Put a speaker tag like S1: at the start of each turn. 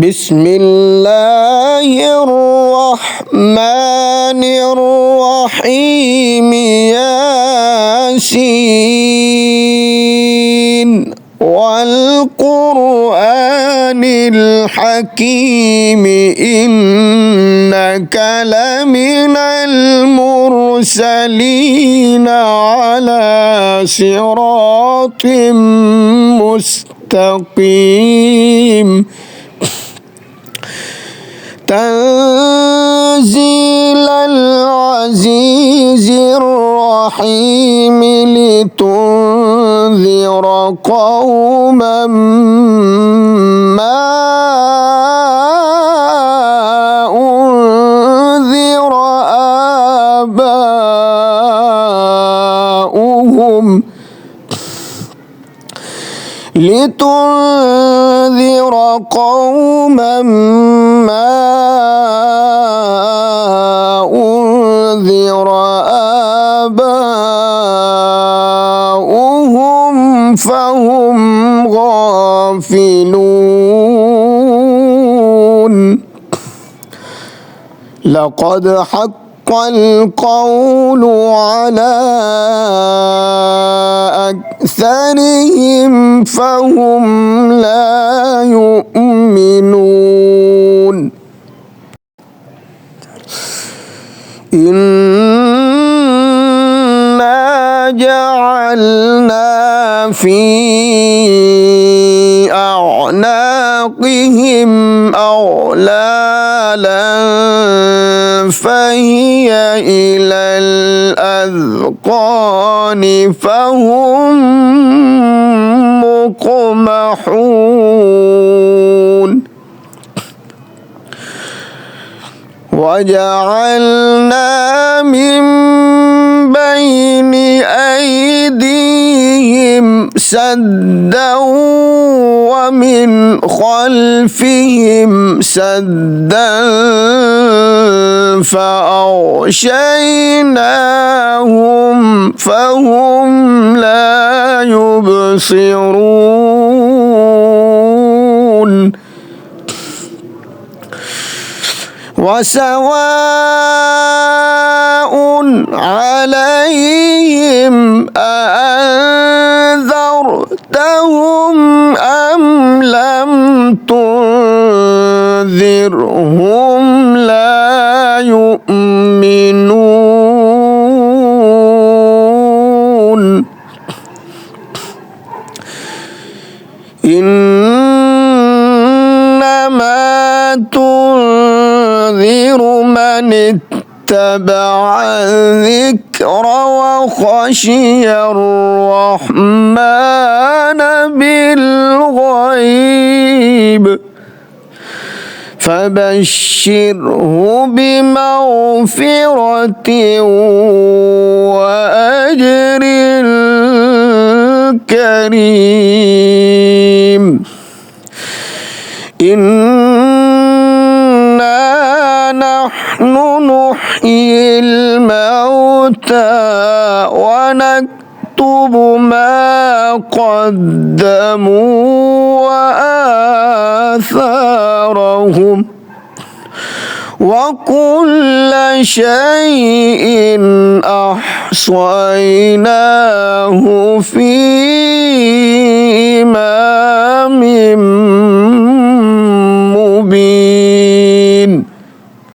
S1: بسم الله الرحمن الرحيم ياسين والقرآن الحكيم إنك لمن المرسلين على صراط مستقيم تنزيل العزيز الرحيم لتنذر قوما ما أنذر آباؤهم لتنذر قوما ما أنذر آباؤهم فهم غافلون لقد حق القول على أكثرهم فهم لا يؤمنون إنا جعلنا في أعناقهم أغلالا فهي إلى الأذقان فهم مقمحون وجعلنا من بين أيديهم سدا ومن خلفهم سدا فأغشيناهم فهم لا يبصرون وسواء عليهم أأنذرتهم أم لم تنذرهم لا يؤمنون إنما تنذر من اتبع الذكر وخشي الرحمن بالغيب فبشره بمغفرة وأجر كريم إنا نحن نحيي الموتى ونكتب ما قدموا وآثارهم وكل شيء أحصيناه في إمام مبين